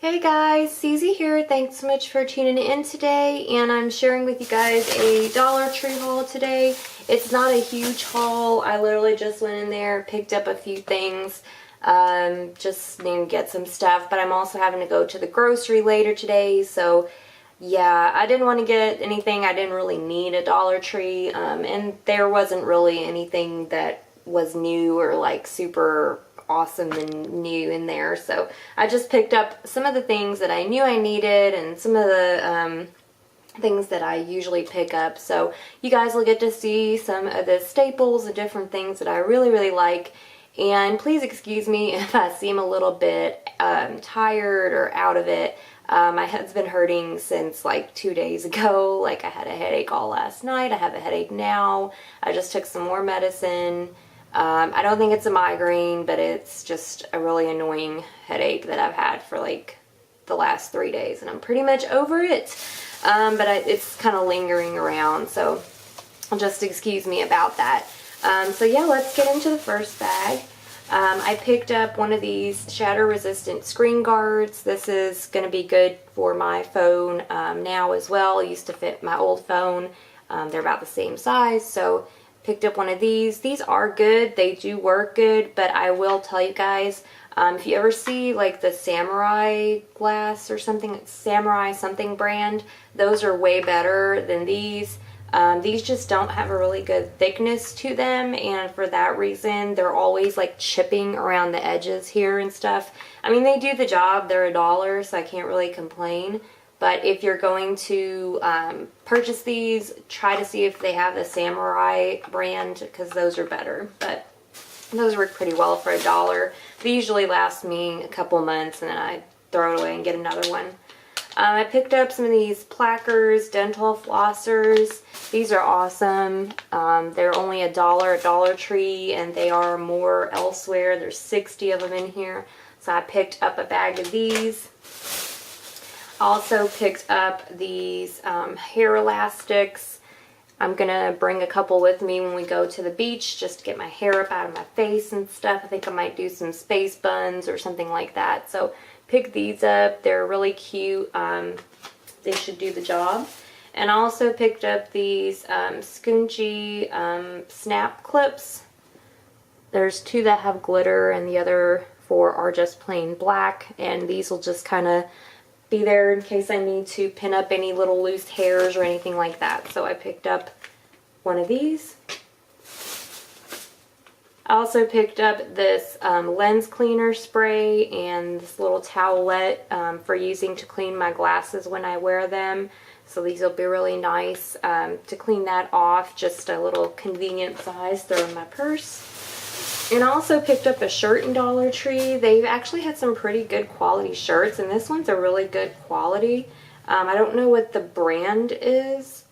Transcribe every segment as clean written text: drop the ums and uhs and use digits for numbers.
Hey guys, Susie here. Thanks so much for tuning in today, and I'm sharing with you guys a Dollar Tree haul today. It's not a huge haul. I literally just went in there, picked up a few things, just need to get some stuff, but I'm also having to go to the grocery later today, so yeah, I didn't want to get anything I didn't really need at Dollar Tree, and there wasn't really anything that was new or like super awesome and new in there, so I just picked up some of the things that I knew I needed and some of the things that I usually pick up, so you guys will get to see some of the staples and different things that I really like. And please excuse me if I seem a little bit tired or out of it. My head's been hurting since like 2 days ago. Like I had a headache all last night. I have a headache now. I just took some more medicine. I don't think it's a migraine, but it's just a really annoying headache that I've had for like the last 3 days, and I'm pretty much over it. But it's kind of lingering around, so just excuse me about that. So yeah, let's get into the first bag. I picked up one of these shatter-resistant screen guards. This is going to be good for my phone now as well. It used to fit my old phone. They're about the same size, so picked up one of these. These are good. They do work good, but I will tell you guys, if you ever see like the Samurai glass or something, Samurai something brand, those are way better than these. These just don't have a really good thickness to them, and for that reason they're always like chipping around the edges here and stuff. I mean, they do the job. They're $1, so I can't really complain. But if you're going to purchase these, try to see if they have the Samurai brand, because those are better. But those work pretty well for $1. They usually last me a couple months, and then I throw it away and get another one. I picked up some of these Plackers dental flossers. These are awesome. They're only $1 at Dollar Tree, and they are more elsewhere. There's 60 of them in here. So I picked up a bag of these. Also picked up these hair elastics. I'm gonna bring a couple with me when we go to the beach just to get my hair up out of my face and stuff. I think I might do some space buns or something like that. So pick these up. They're really cute. They should do the job. And I also picked up these Scunchi snap clips. There's 2 that have glitter and the other 4 are just plain black, and these will just kind of be there in case I need to pin up any little loose hairs or anything like that. So I picked up one of these. I also picked up this lens cleaner spray and this little towelette for using to clean my glasses when I wear them. So these will be really nice to clean that off. Just a little convenient size, throw in my purse. And I also picked up a shirt in Dollar Tree. They've actually had some pretty good quality shirts, and this one's a really good quality. I don't know what the brand is.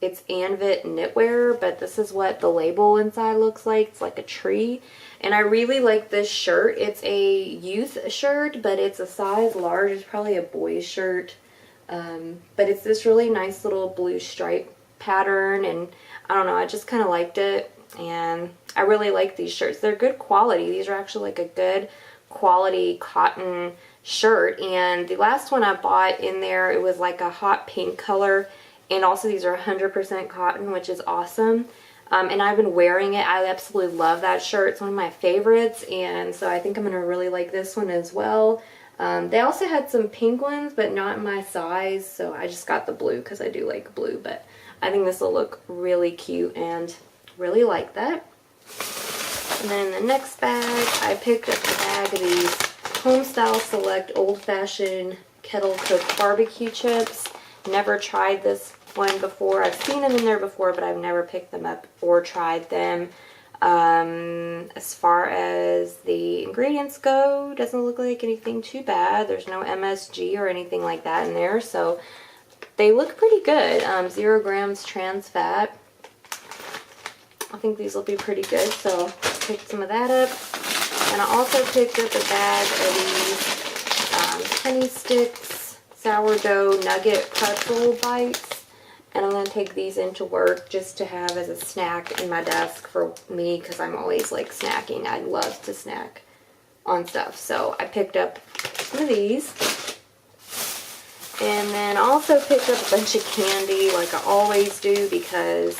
It's Anvit Knitwear, but this is what the label inside looks like. It's like a tree. And I really like this shirt. It's a youth shirt, but it's a size large. It's probably a boy's shirt. But it's this really nice little blue stripe pattern, and I don't know, I just kind of liked it. And I really like these shirts. They're good quality. These are actually like a good quality cotton shirt. And the last one I bought in there, it was like a hot pink color. And also these are 100% cotton, which is awesome. And I've been wearing it. I absolutely love that shirt. It's one of my favorites. And so I think I'm going to really like this one as well. They also had some pink ones, but not in my size. So I just got the blue because I do like blue. But I think this will look really cute and really like that. And then in the next bag, I picked up a bag of these Homestyle Select Old Fashioned Kettle Cooked Barbecue Chips. Never tried this one before. I've seen them in there before, but I've never picked them up or tried them. As far as the ingredients go, doesn't look like anything too bad. There's no MSG or anything like that in there, so they look pretty good. 0 grams trans fat. I think these will be pretty good, so picked some of that up. And I also picked up a bag of these Penny Sticks sourdough nugget pretzel bites. And I'm going to take these into work just to have as a snack in my desk for me, because I'm always like snacking. I love to snack on stuff. So I picked up some of these. And then I also picked up a bunch of candy like I always do because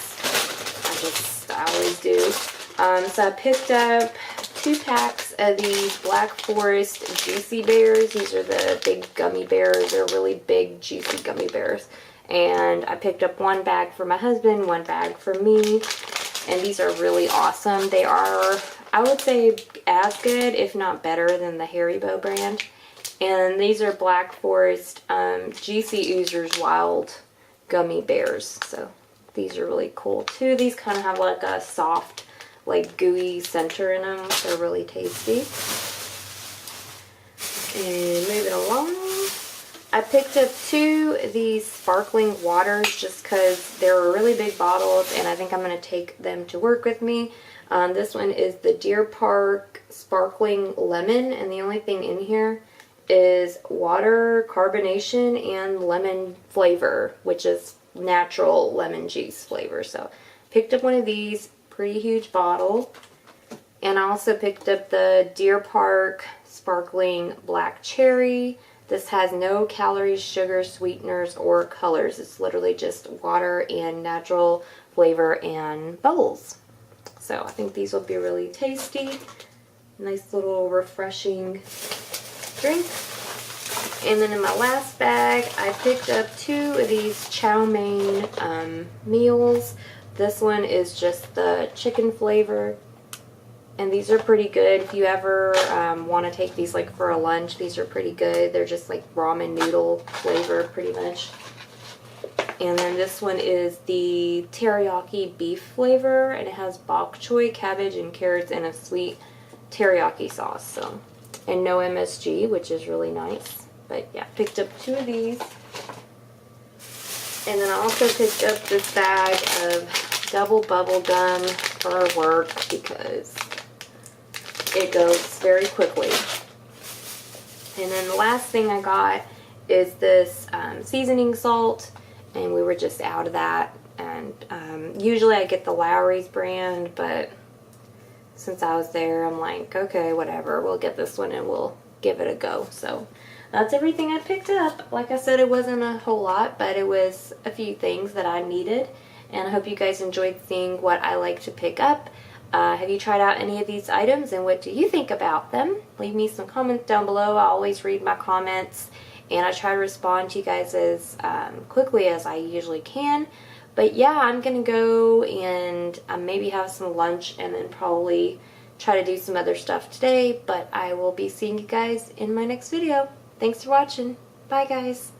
I always do. So I picked up 2 packs of these Black Forest Juicy Bears. These are the big gummy bears. They're really big, juicy gummy bears. And I picked up 1 bag for my husband, 1 bag for me. And these are really awesome. They are, I would say, as good, if not better, than the Haribo brand. And these are Black Forest Juicy Oozers Wild Gummy Bears. So these are really cool too. These kind of have like a soft, like gooey center in them. They're really tasty. And moving along, I picked up 2 of these sparkling waters just because they're really big bottles and I think I'm going to take them to work with me. This one is the Deer Park Sparkling Lemon, and the only thing in here is water, carbonation, and lemon flavor, which is natural lemon juice flavor. So picked up one of these, pretty huge bottle. And I also picked up the Deer Park Sparkling Black Cherry. This has no calories, sugar, sweeteners, or colors. It's literally just water and natural flavor and bubbles. So I think these will be really tasty. Nice little refreshing drink. And then in my last bag, I picked up 2 of these chow mein meals. This one is just the chicken flavor. And these are pretty good. If you ever want to take these like for a lunch, these are pretty good. They're just like ramen noodle flavor pretty much. And then this one is the teriyaki beef flavor, and it has bok choy, cabbage, and carrots, and a sweet teriyaki sauce. So, and no MSG, which is really nice. But yeah, picked up 2 of these. And then I also picked up this bag of double bubble gum for work because it goes very quickly. And then the last thing I got is this seasoning salt, and we were just out of that. And usually I get the Lowry's brand, but since I was there, I'm like, okay, whatever, we'll get this one and we'll give it a go. So that's everything I picked up. Like I said, it wasn't a whole lot, but it was a few things that I needed. And I hope you guys enjoyed seeing what I like to pick up. Have you tried out any of these items, and what do you think about them? Leave me some comments down below. I always read my comments, and I try to respond to you guys as quickly as I usually can. But yeah, I'm going to go and maybe have some lunch and then probably try to do some other stuff today. But I will be seeing you guys in my next video. Thanks for watching. Bye, guys.